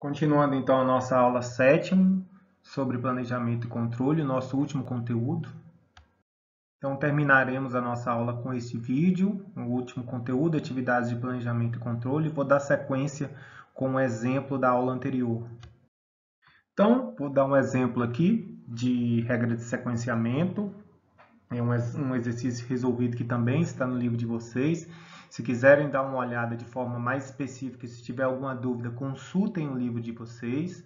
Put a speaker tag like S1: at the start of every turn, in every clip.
S1: Continuando então a nossa aula 7ª sobre planejamento e controle, nosso último conteúdo. Então terminaremos a nossa aula com este vídeo, o último conteúdo, atividades de planejamento e controle. Vou dar sequência com um exemplo da aula anterior. Então, vou dar um exemplo aqui de regra de sequenciamento. É um exercício resolvido que também está no livro de vocês. Se quiserem dar uma olhada de forma mais específica, se tiver alguma dúvida, consultem o livro de vocês.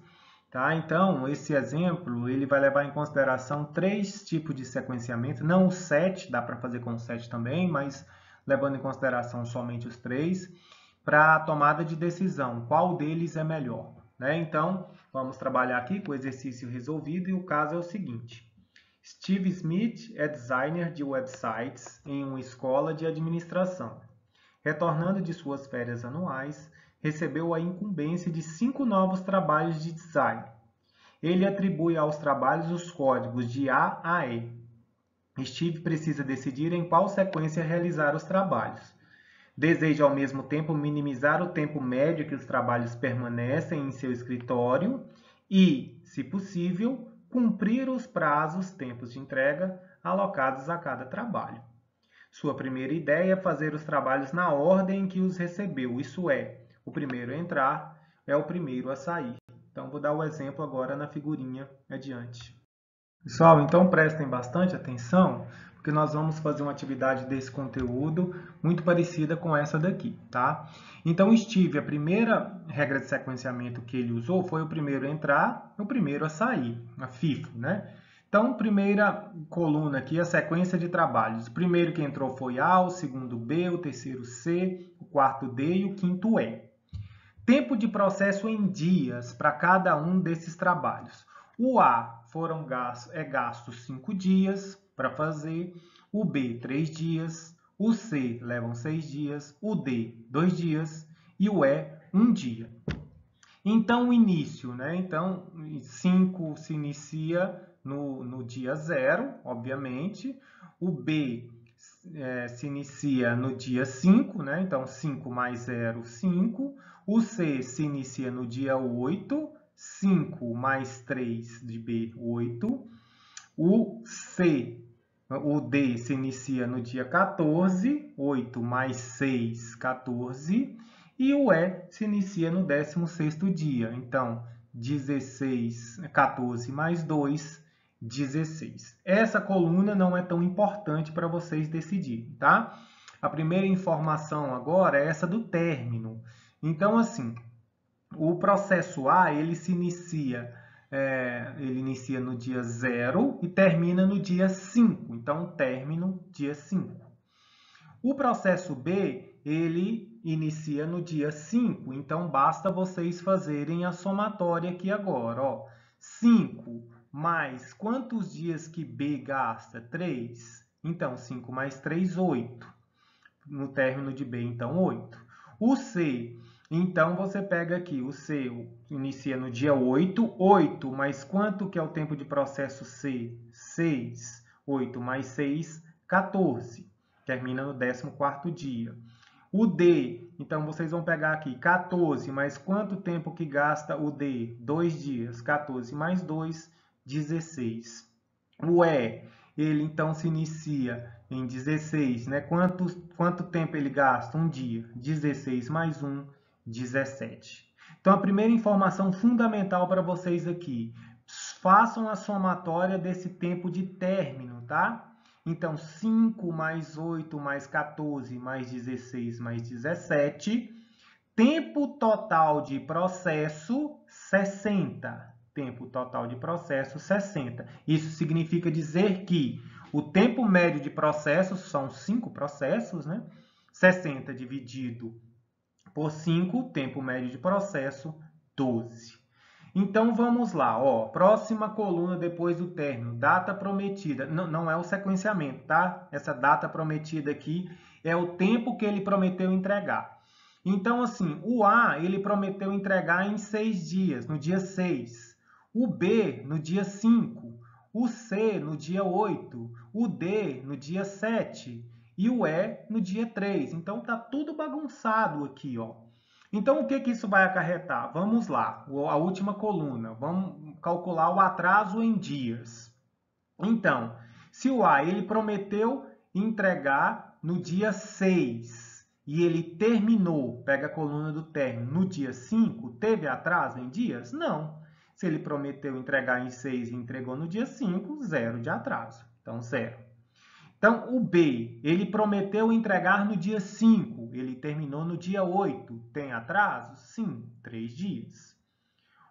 S1: Tá? Então, esse exemplo ele vai levar em consideração 3 tipos de sequenciamento, não os 7, dá para fazer com 7 também, mas levando em consideração somente os 3, para a tomada de decisão, qual deles é melhor. Né? Então, vamos trabalhar aqui com o exercício resolvido e o caso é o seguinte. Steve Smith é designer de websites em uma escola de administração. Retornando de suas férias anuais, recebeu a incumbência de 5 novos trabalhos de design. Ele atribui aos trabalhos os códigos de A a E. Steve precisa decidir em qual sequência realizar os trabalhos. Deseja, ao mesmo tempo, minimizar o tempo médio que os trabalhos permanecem em seu escritório e, se possível, cumprir os prazos, tempos de entrega, alocados a cada trabalho. Sua primeira ideia é fazer os trabalhos na ordem em que os recebeu, isso é, o primeiro a entrar é o primeiro a sair. Então, vou dar o exemplo agora na figurinha adiante. Pessoal, então prestem bastante atenção, porque nós vamos fazer uma atividade desse conteúdo muito parecida com essa daqui, tá? Então, Steve, a primeira regra de sequenciamento que ele usou foi o primeiro a entrar, o primeiro a sair, a FIFO, né? Então, primeira coluna aqui, a sequência de trabalhos. O primeiro que entrou foi A, o segundo B, o terceiro C, o quarto D e o quinto E. Tempo de processo em dias para cada um desses trabalhos. O A é gasto 5 dias para fazer, o B 3 dias, o C levam 6 dias, o D 2 dias e o E 1 dia. Então, o início, né? Então, 5 se inicia no dia 0, obviamente. O B se inicia no dia 5, né? Então, 5 mais 0, 5. O C se inicia no dia 8, 5 mais 3 de B, 8. O D se inicia no dia 14, 8 mais 6, 14. E o E se inicia no 16º dia. Então, 14 mais 2, 16. Essa coluna não é tão importante para vocês decidirem, tá? A primeira informação agora é essa do término. Então, assim, o processo A, ele inicia no dia 0 e termina no dia 5. Então, término, dia 5. O processo B, ele inicia no dia 5. Então, basta vocês fazerem a somatória aqui agora. Ó. 5 mais quantos dias que B gasta? 3. Então, 5 mais 3, 8. No término de B, então, 8. O C, então, você pega aqui, o C inicia no dia 8. 8 mais quanto que é o tempo de processo C? 6. 8 mais 6, 14. Termina no 14º dia. O D, então, vocês vão pegar aqui 14, mas quanto tempo que gasta o D? 2 dias. 14 mais 2, 16. O E, ele então se inicia em 16, né? Quanto tempo ele gasta? Um dia. 16 mais 1, 17. Então, a primeira informação fundamental para vocês aqui, façam a somatória desse tempo de término, tá? Então, 5 mais 8 mais 14 mais 16 mais 17. Tempo total de processo, 60. Tempo total de processo, 60. Isso significa dizer que o tempo médio de processos, são 5 processos, né? 60 dividido por 5, tempo médio de processo, 12. Então, vamos lá. Ó, próxima coluna depois do término, data prometida. Não é o sequenciamento, tá? Essa data prometida aqui é o tempo que ele prometeu entregar. Então, assim, o A, ele prometeu entregar em 6 dias, no dia 6. O B, no dia 5. O C, no dia 8. O D, no dia 7. E o E, no dia 3. Então, tá tudo bagunçado aqui, ó. Então, o que que isso vai acarretar? Vamos lá, a última coluna. Vamos calcular o atraso em dias. Então, se o A ele prometeu entregar no dia 6 e ele terminou, pega a coluna do término, no dia 5, teve atraso em dias? Não. Se ele prometeu entregar em 6 e entregou no dia 5, zero de atraso. Então, zero. Então, o B, ele prometeu entregar no dia 5, ele terminou no dia 8. Tem atraso? Sim, 3 dias.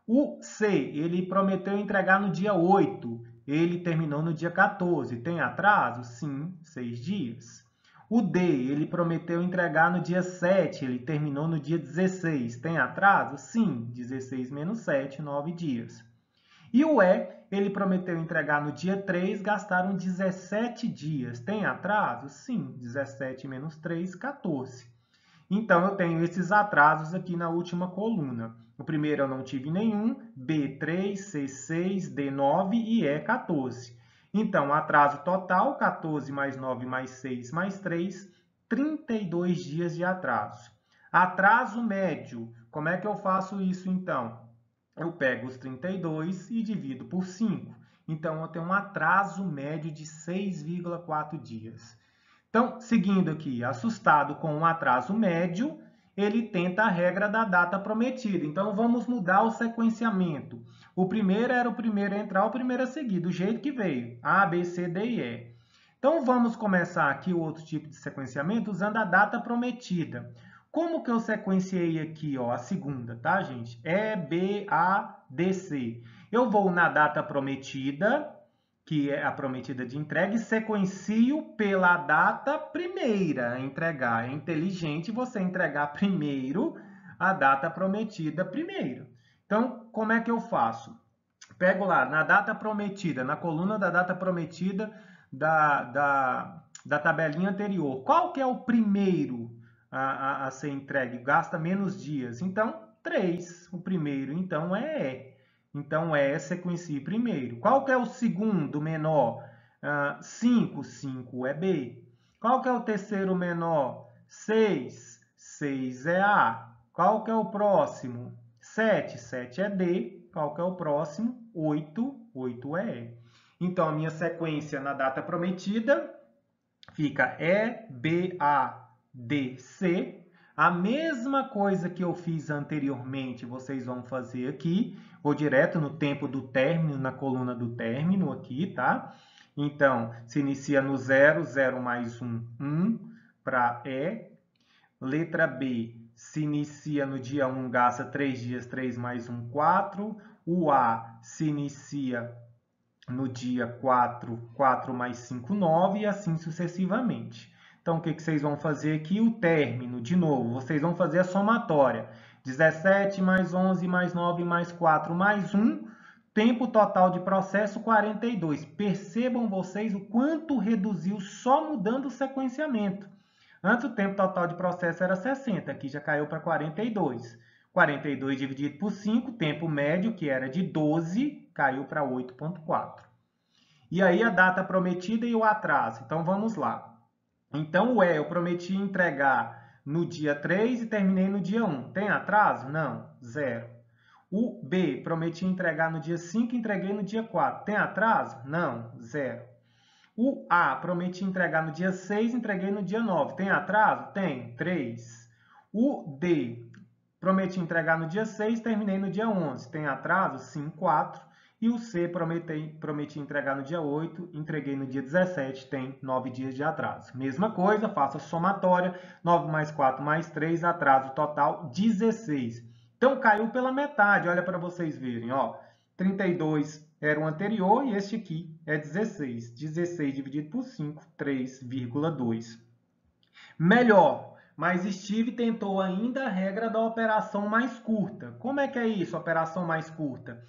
S1: O C, ele prometeu entregar no dia 8, ele terminou no dia 14. Tem atraso? Sim, 6 dias. O D, ele prometeu entregar no dia 7, ele terminou no dia 16. Tem atraso? Sim, 16 menos 7, 9 dias. E o E, ele prometeu entregar no dia 3, gastaram 17 dias. Tem atraso? Sim, 17 menos 3, 14. Então, eu tenho esses atrasos aqui na última coluna. O primeiro eu não tive nenhum, B 3, C 6, D 9 e E 14. Então, atraso total, 14 mais 9 mais 6 mais 3, 32 dias de atraso. Atraso médio, como é que eu faço isso então? Eu pego os 32 e divido por 5. Então, eu tenho um atraso médio de 6,4 dias. Então, seguindo aqui, assustado com um atraso médio, ele tenta a regra da data prometida. Então, vamos mudar o sequenciamento. O primeiro era o primeiro a entrar, o primeiro a seguir, do jeito que veio. A, B, C, D e E. Então, vamos começar aqui o outro tipo de sequenciamento usando a data prometida. Como que eu sequenciei aqui, ó, a segunda, tá, gente? E, B, A, D, C. Eu vou na data prometida, que é a prometida de entrega, e sequencio pela data primeira a entregar. É inteligente você entregar primeiro a data prometida primeiro. Então, como é que eu faço? Pego lá, na data prometida, na coluna da data prometida da tabelinha anterior. Qual que é o primeiro a ser entregue? Gasta menos dias. Então, 3. O primeiro, então, é E. Então, E sequencie primeiro. Qual que é o segundo menor? 5. 5 é B. Qual que é o terceiro menor? 6. 6 é A. Qual que é o próximo? 7. 7 é D. Qual que é o próximo? 8. 8 é E. Então, a minha sequência na data prometida fica E, B, A, D, C. A mesma coisa que eu fiz anteriormente, vocês vão fazer aqui. Vou direto no tempo do término, na coluna do término aqui, tá? Então, se inicia no 0, 0 mais 1, 1 para E. Letra B, se inicia no dia 1, gasta 3 dias, 3 mais 1, 4. O A se inicia no dia 4, 4 mais 5, 9 e assim sucessivamente. Então, o que vocês vão fazer aqui? O término, de novo, vocês vão fazer a somatória. 17 mais 11 mais 9 mais 4 mais 1, tempo total de processo 42. Percebam vocês o quanto reduziu só mudando o sequenciamento. Antes o tempo total de processo era 60, aqui já caiu para 42. 42 dividido por 5, tempo médio, que era de 12, caiu para 8,4. E aí a data prometida e o atraso. Então vamos lá. Então o E eu prometi entregar no dia 3 e terminei no dia 1. Tem atraso? Não, zero. O B, prometi entregar no dia 5 e entreguei no dia 4. Tem atraso? Não, zero. O A, prometi entregar no dia 6 e entreguei no dia 9. Tem atraso? Tem, 3. O D, prometi entregar no dia 6 e terminei no dia 11. Tem atraso? Sim, 4. E o C, prometi entregar no dia 8, entreguei no dia 17, tem 9 dias de atraso. Mesma coisa, faço a somatória, 9 mais 4 mais 3, atraso total 16. Então, caiu pela metade, olha para vocês verem, ó. 32 era o anterior e este aqui é 16. 16 dividido por 5, 3,2. Melhor, mas Steve tentou ainda a regra da operação mais curta. Como é que é isso, operação mais curta?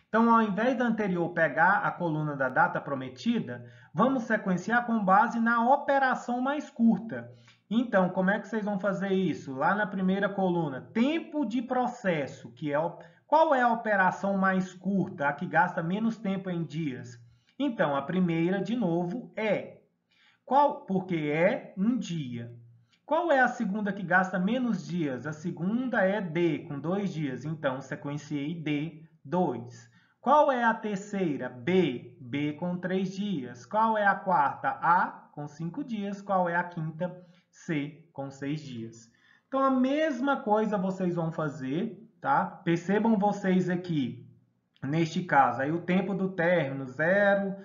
S1: Então, ao invés da anterior pegar a coluna da data prometida, vamos sequenciar com base na operação mais curta. Então, como é que vocês vão fazer isso? Lá na primeira coluna, tempo de processo, que é qual é a operação mais curta, a que gasta menos tempo em dias? Então, a primeira, de novo, é qual? Porque é um dia. Qual é a segunda que gasta menos dias? A segunda é D, com 2 dias. Então, sequenciei D, 2. Qual é a terceira? B, B com 3 dias. Qual é a quarta? A, com 5 dias. Qual é a quinta? C, com 6 dias. Então, a mesma coisa vocês vão fazer, tá? Percebam vocês aqui, neste caso, aí o tempo do término, 0,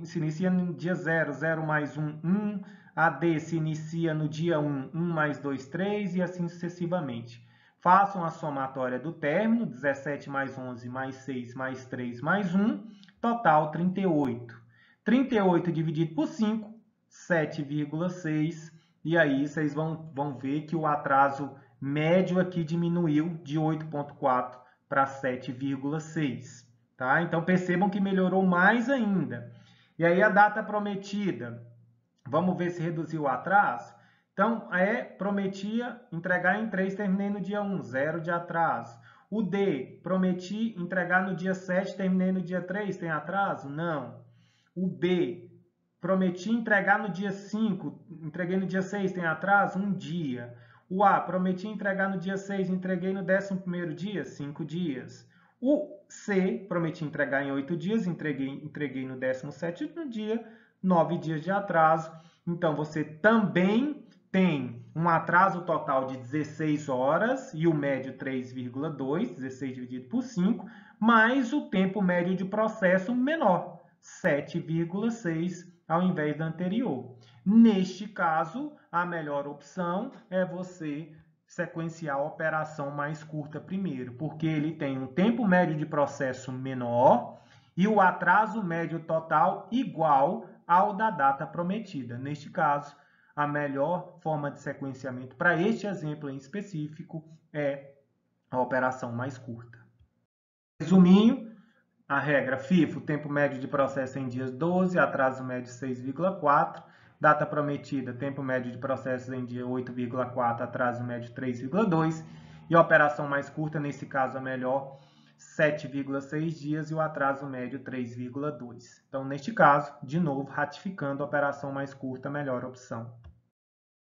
S1: se inicia no dia 0, 0 mais 1, 1. A D se inicia no dia 1, 1 mais 2, 3 e assim sucessivamente. Façam a somatória do término, 17 mais 11 mais 6 mais 3 mais 1, total 38. 38 dividido por 5, 7,6. E aí vocês vão ver que o atraso médio aqui diminuiu de 8,4 para 7,6. Tá? Então percebam que melhorou mais ainda. E aí a data prometida, vamos ver se reduziu o atraso? Então, prometia entregar em 3, terminei no dia 1, 0 de atraso. O D, prometi entregar no dia 7, terminei no dia 3, tem atraso? Não. O B, prometi entregar no dia 5, entreguei no dia 6, tem atraso? 1 dia. O A, prometi entregar no dia 6, entreguei no 11º dia? 5 dias. O C, prometi entregar em 8 dias, entreguei no 17º dia, 9 dias de atraso. Então, você também tem um atraso total de 16 horas e o médio 3,2, 16 dividido por 5, mais o tempo médio de processo menor, 7,6 ao invés da anterior. Neste caso, a melhor opção é você sequenciar a operação mais curta primeiro, porque ele tem um tempo médio de processo menor e o atraso médio total igual ao da data prometida. Neste caso, a melhor forma de sequenciamento para este exemplo em específico é a operação mais curta. Resuminho, a regra FIFO, tempo médio de processo em dias 12, atraso médio 6,4, data prometida, tempo médio de processo em dia 8,4, atraso médio 3,2, e a operação mais curta, nesse caso a melhor, 7,6 dias e o atraso médio 3,2. Então, neste caso, de novo, ratificando a operação mais curta, a melhor opção.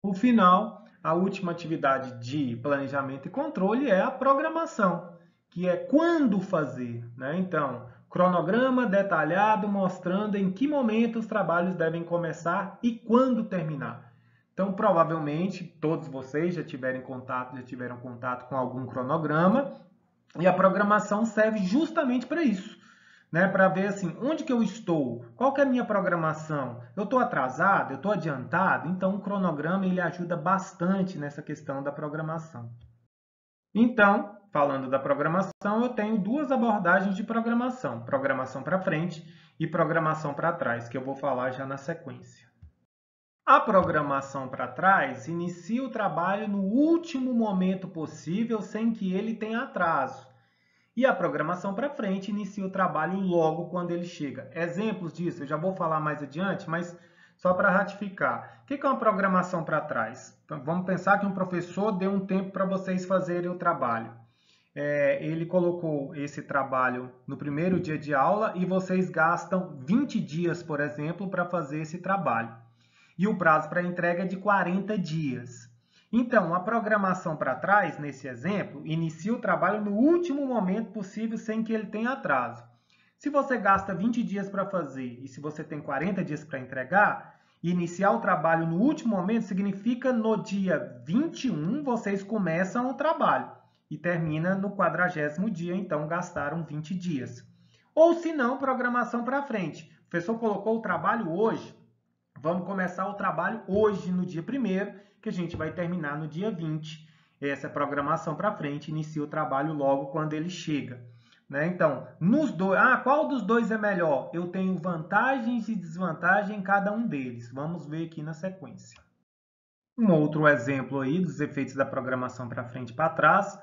S1: No final, a última atividade de planejamento e controle é a programação, que é quando fazer, né? Então, cronograma detalhado mostrando em que momento os trabalhos devem começar e quando terminar. Então, provavelmente, todos vocês já tiveram contato com algum cronograma e a programação serve justamente para isso, né? Para ver assim, onde que eu estou, qual que é a minha programação, eu estou atrasado, eu estou adiantado, então o cronograma ele ajuda bastante nessa questão da programação. Então, falando da programação, eu tenho duas abordagens de programação, programação para frente e programação para trás, que eu vou falar já na sequência. A programação para trás inicia o trabalho no último momento possível sem que ele tenha atraso. E a programação para frente inicia o trabalho logo quando ele chega. Exemplos disso eu já vou falar mais adiante, mas só para ratificar. O que é uma programação para trás? Então, vamos pensar que um professor deu um tempo para vocês fazerem o trabalho. Ele colocou esse trabalho no primeiro dia de aula e vocês gastam 20 dias, por exemplo, para fazer esse trabalho. E o prazo para entrega é de 40 dias. Então, a programação para trás, nesse exemplo, inicia o trabalho no último momento possível sem que ele tenha atraso. Se você gasta 20 dias para fazer e se você tem 40 dias para entregar, iniciar o trabalho no último momento significa no dia 21 vocês começam o trabalho e termina no 40º dia, então gastaram 20 dias. Ou se não, programação para frente. O professor colocou o trabalho hoje, vamos começar o trabalho hoje, no dia 1º, que a gente vai terminar no dia 20. Essa é a programação para frente, inicia o trabalho logo quando ele chega. Né? Então, qual dos dois é melhor? Eu tenho vantagens e desvantagens em cada um deles. Vamos ver aqui na sequência. Um outro exemplo aí dos efeitos da programação para frente e para trás.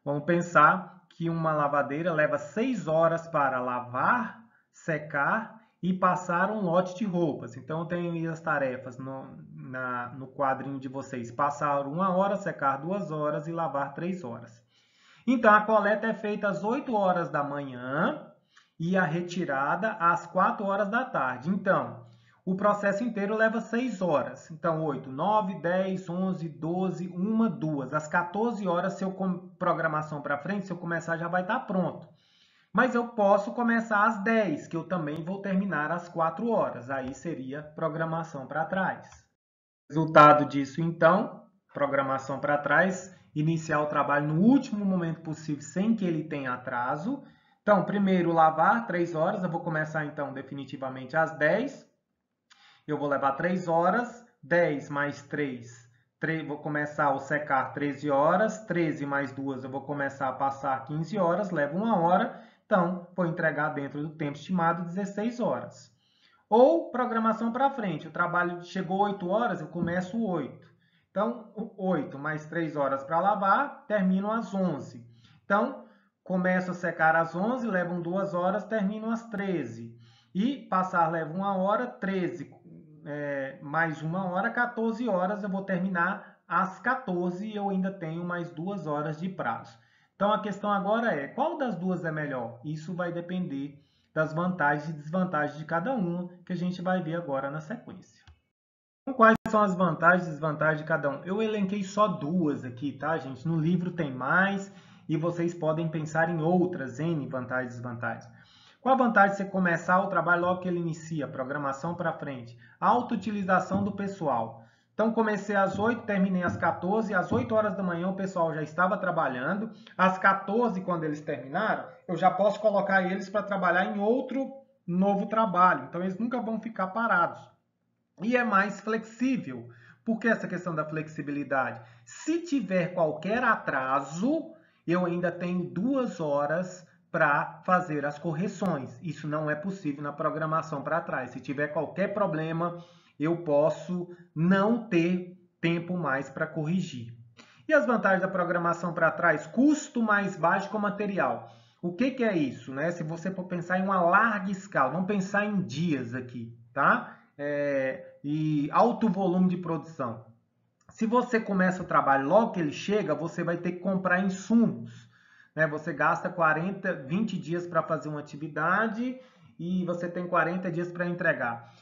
S1: Vamos pensar que uma lavadeira leva 6 horas para lavar, secar e passar um lote de roupas. Então, eu tenho as tarefas no quadrinho de vocês. Passar 1 hora, secar 2 horas e lavar 3 horas. Então, a coleta é feita às 8 horas da manhã e a retirada às 4 horas da tarde. Então, o processo inteiro leva 6 horas. Então, 8, 9, 10, 11, 12, 1, 2. Às 14 horas, se eu programação para frente, se eu começar, já vai estar pronto. Mas eu posso começar às 10, que eu também vou terminar às 4 horas. Aí seria programação para trás. Resultado disso, então, programação para trás, iniciar o trabalho no último momento possível, sem que ele tenha atraso. Então, primeiro lavar, 3 horas. Eu vou começar, então, definitivamente às 10. Eu vou levar 3 horas. 10 mais 3, vou começar a secar 13 horas. 13 mais 2, eu vou começar a passar 15 horas. Levo 1 hora. Então, vou entregar dentro do tempo estimado 16 horas. Ou programação para frente. O trabalho chegou 8 horas, eu começo 8. Então, 8 mais 3 horas para lavar, termino às 11. Então, começo a secar às 11, levam 2 horas, termino às 13. E passar leva 1 hora, 13 mais 1 hora, 14 horas, eu vou terminar às 14 e eu ainda tenho mais 2 horas de prazo. Então, a questão agora é, qual das duas é melhor? Isso vai depender das vantagens e desvantagens de cada uma, que a gente vai ver agora na sequência. Então, quais são as vantagens e desvantagens de cada um? Eu elenquei só 2 aqui, tá, gente? No livro tem mais e vocês podem pensar em outras, N vantagens e desvantagens. Qual a vantagem de você começar o trabalho logo que ele inicia, programação para frente? Auto-utilização do pessoal. Então, comecei às 8, terminei às 14. Às 8 horas da manhã, o pessoal já estava trabalhando. Às 14, quando eles terminaram, eu já posso colocar eles para trabalhar em outro novo trabalho. Então, eles nunca vão ficar parados. E é mais flexível. Por que essa questão da flexibilidade? Se tiver qualquer atraso, eu ainda tenho 2 horas para fazer as correções. Isso não é possível na programação para trás. Se tiver qualquer problema, eu posso não ter tempo mais para corrigir. E as vantagens da programação para trás? Custo mais baixo com material. O que é isso? Né? Se você for pensar em uma larga escala, vamos pensar em dias aqui, tá? E alto volume de produção. Se você começa o trabalho logo que ele chega, você vai ter que comprar insumos. Né? Você gasta 20 dias para fazer uma atividade e você tem 40 dias para entregar.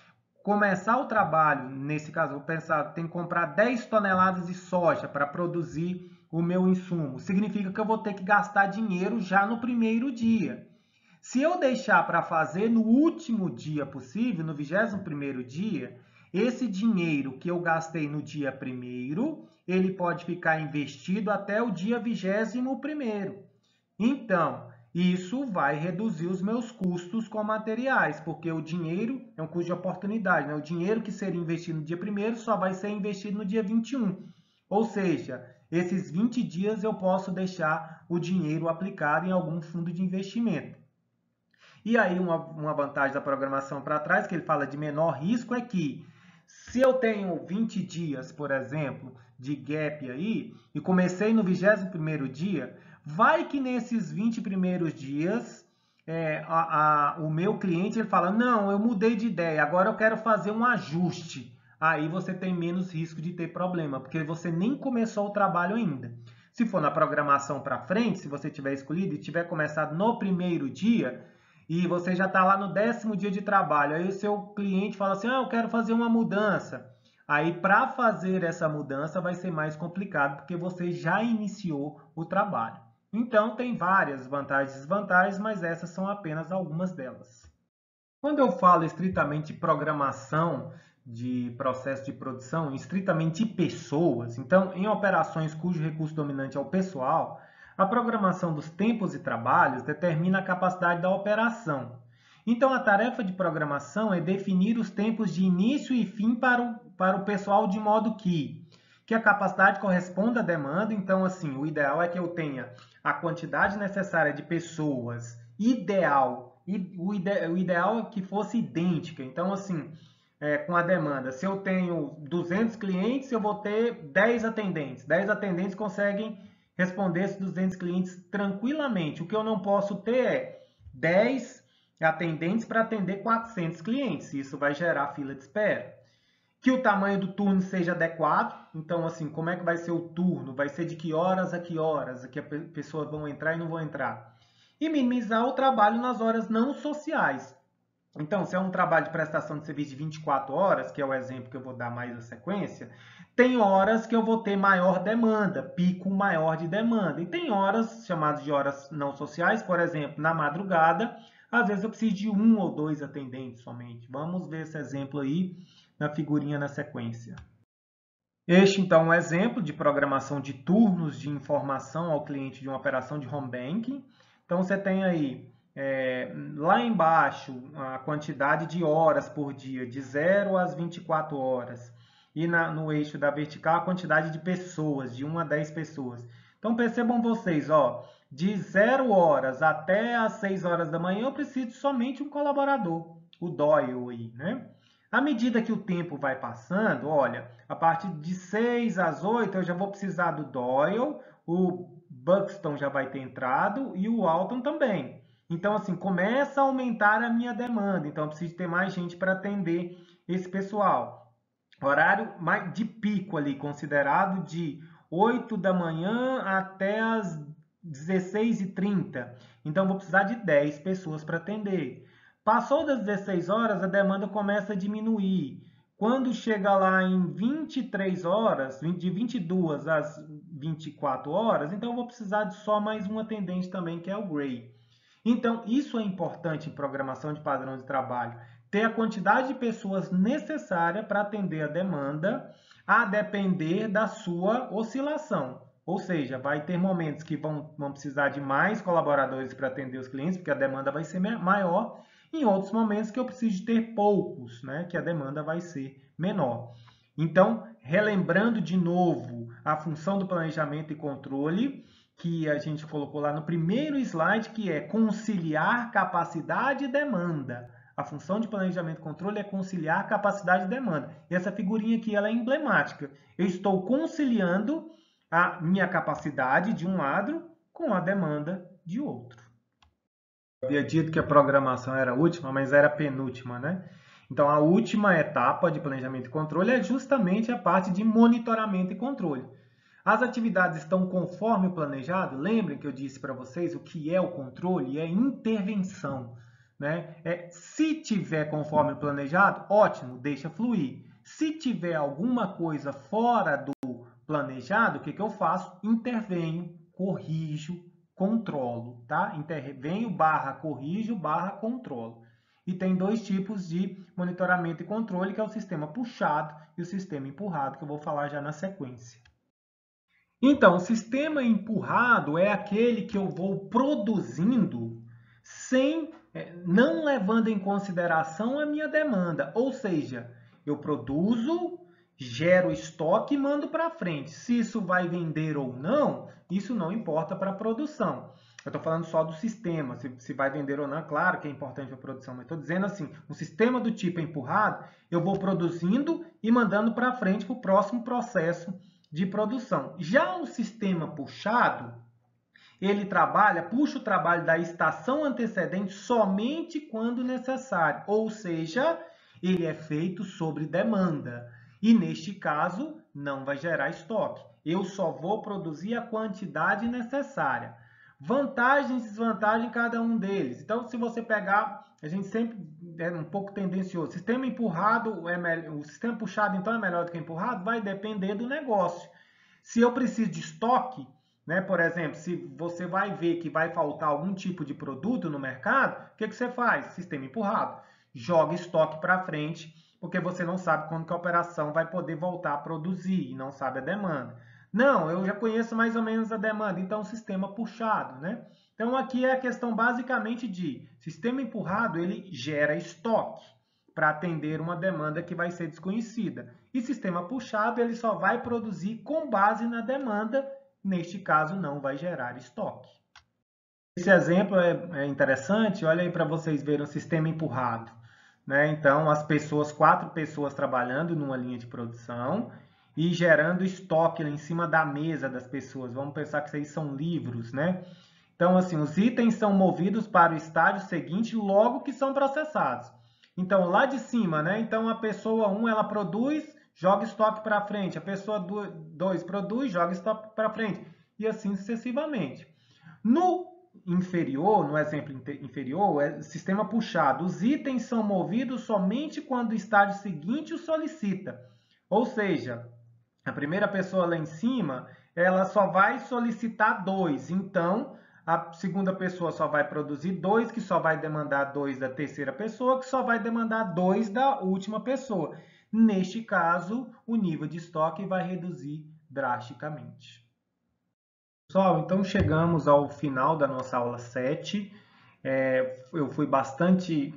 S1: Começar o trabalho, nesse caso, vou pensar, tem que comprar 10 toneladas de soja para produzir o meu insumo. Significa que eu vou ter que gastar dinheiro já no primeiro dia. Se eu deixar para fazer no último dia possível, no 21º dia, esse dinheiro que eu gastei no dia 1º, ele pode ficar investido até o dia 21º. Então, isso vai reduzir os meus custos com materiais, porque o dinheiro é um custo de oportunidade, né? O dinheiro que seria investido no dia 1º só vai ser investido no dia 21. Ou seja, esses 20 dias eu posso deixar o dinheiro aplicado em algum fundo de investimento. E aí uma vantagem da programação para trás, que ele fala de menor risco, é que se eu tenho 20 dias, por exemplo, de gap aí, e comecei no 21º dia, vai que nesses 20 primeiros dias, o meu cliente ele fala, não, eu mudei de ideia, agora eu quero fazer um ajuste. Aí você tem menos risco de ter problema, porque você nem começou o trabalho ainda. Se for na programação para frente, se você tiver escolhido e tiver começado no primeiro dia, e você já está lá no 10º dia de trabalho, aí o seu cliente fala assim, eu quero fazer uma mudança. Aí, para fazer essa mudança vai ser mais complicado, porque você já iniciou o trabalho. Então, tem várias vantagens e desvantagens, mas essas são apenas algumas delas. Quando eu falo estritamente de programação de processo de produção, estritamente de pessoas, então, em operações cujo recurso dominante é o pessoal, a programação dos tempos de trabalhos determina a capacidade da operação. Então, a tarefa de programação é definir os tempos de início e fim para o pessoal de modo que a capacidade corresponda à demanda. Então, assim, o ideal é que eu tenha a quantidade necessária de pessoas ideal. O ideal é que fosse idêntica. Então, assim, com a demanda, se eu tenho 200 clientes, eu vou ter 10 atendentes. 10 atendentes conseguem responder esses 200 clientes tranquilamente. O que eu não posso ter é 10 atendentes para atender 400 clientes. Isso vai gerar fila de espera. Que o tamanho do turno seja adequado. Então, assim, como é que vai ser o turno? Vai ser de que horas a que horas que as pessoas vão entrar e não vão entrar. E minimizar o trabalho nas horas não sociais. Então, se é um trabalho de prestação de serviço de 24 horas, que é o exemplo que eu vou dar mais na sequência, tem horas que eu vou ter maior demanda, pico maior de demanda. E tem horas, chamadas de horas não sociais, por exemplo, na madrugada, às vezes eu preciso de 1 ou 2 atendentes somente. Vamos ver esse exemplo aí na figurinha na sequência. Este, então, é um exemplo de programação de turnos de informação ao cliente de uma operação de home banking. Então, você tem aí, lá embaixo, a quantidade de horas por dia, de 0 às 24 horas. E no eixo da vertical, a quantidade de pessoas, de 1 a 10 pessoas. Então, percebam vocês, ó, de 0 horas até às 6 horas da manhã, eu preciso somente um colaborador, o Doyle aí, né? À medida que o tempo vai passando, olha, a partir de 6 às 8 eu já vou precisar do Doyle, o Buxton já vai ter entrado e o Alton também. Então, assim, começa a aumentar a minha demanda. Então, eu preciso ter mais gente para atender esse pessoal. Horário de pico ali, considerado de 8 da manhã até as 16h30. Então, vou precisar de 10 pessoas para atender. Passou das 16 horas, a demanda começa a diminuir. Quando chega lá em 23 horas, de 22 às 24 horas, então eu vou precisar de só mais um atendente também, que é o Gray. Então, isso é importante em programação de padrão de trabalho. Ter a quantidade de pessoas necessária para atender a demanda, a depender da sua oscilação. Ou seja, vai ter momentos que vão precisar de mais colaboradores para atender os clientes, porque a demanda vai ser maior, em outros momentos que eu preciso ter poucos, né, que a demanda vai ser menor. Então, relembrando de novo a função do planejamento e controle, que a gente colocou lá no primeiro slide, que é conciliar capacidade e demanda. A função de planejamento e controle é conciliar capacidade e demanda. E essa figurinha aqui ela é emblemática. Eu estou conciliando a minha capacidade de um lado com a demanda de outro. Eu havia dito que a programação era a última, mas era a penúltima, né? Então, a última etapa de planejamento e controle é justamente a parte de monitoramento e controle. As atividades estão conforme o planejado? Lembrem que eu disse para vocês o que é o controle? É intervenção. Né? Se tiver conforme o planejado, ótimo, deixa fluir. Se tiver alguma coisa fora do planejado, o que eu faço? Intervenho, corrijo, controlo. Tá? Intervenho, corrijo, controlo. E tem dois tipos de monitoramento e controle, que é o sistema puxado e o sistema empurrado, que eu vou falar já na sequência. Então, o sistema empurrado é aquele que eu vou produzindo não levando em consideração a minha demanda. Ou seja, eu produzo, gero estoque e mando para frente. Se isso vai vender ou não, isso não importa para a produção. Eu estou falando só do sistema, se vai vender ou não, claro que é importante a produção, mas estou dizendo assim, um sistema do tipo empurrado, eu vou produzindo e mandando para frente para o próximo processo de produção. Já o sistema puxado, ele puxa o trabalho da estação antecedente somente quando necessário, ou seja, ele é feito sobre demanda. E neste caso, não vai gerar estoque. Eu só vou produzir a quantidade necessária. Vantagens e desvantagens em cada um deles. Então, se você pegar, a gente sempre é um pouco tendencioso. Sistema empurrado o sistema puxado então é melhor do que empurrado? Vai depender do negócio. Se eu preciso de estoque, né, por exemplo, se você vai ver que vai faltar algum tipo de produto no mercado, o que você faz? Sistema empurrado. Joga estoque para frente, porque você não sabe quando que a operação vai poder voltar a produzir e não sabe a demanda. Não, eu já conheço mais ou menos a demanda, então sistema puxado, né? Então aqui é a questão basicamente de sistema empurrado, ele gera estoque para atender uma demanda que vai ser desconhecida. E sistema puxado, ele só vai produzir com base na demanda, neste caso não vai gerar estoque. Esse exemplo é interessante, olha aí para vocês verem o sistema empurrado. Né? Então, 4 pessoas trabalhando numa linha de produção e gerando estoque lá em cima da mesa das pessoas. Vamos pensar que isso aí são livros, né? Então, assim, os itens são movidos para o estágio seguinte logo que são processados. Então, lá de cima, né? Então, a pessoa 1, ela produz, joga estoque para frente. A pessoa 2 produz, joga estoque para frente. E assim sucessivamente. No inferior, no exemplo inferior, é sistema puxado. Os itens são movidos somente quando o estágio seguinte o solicita. Ou seja, a primeira pessoa lá em cima, ela só vai solicitar 2. Então, a segunda pessoa só vai produzir 2, que só vai demandar 2 da terceira pessoa, que só vai demandar 2 da última pessoa. Neste caso, o nível de estoque vai reduzir drasticamente. Pessoal, então chegamos ao final da nossa aula 7. Eu fui bastante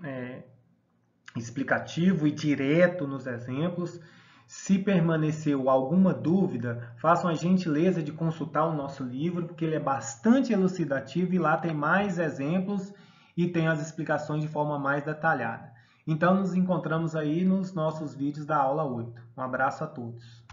S1: explicativo e direto nos exemplos. Se permaneceu alguma dúvida, façam a gentileza de consultar o nosso livro, porque ele é bastante elucidativo e lá tem mais exemplos e tem as explicações de forma mais detalhada. Então, nos encontramos aí nos nossos vídeos da aula 8. Um abraço a todos.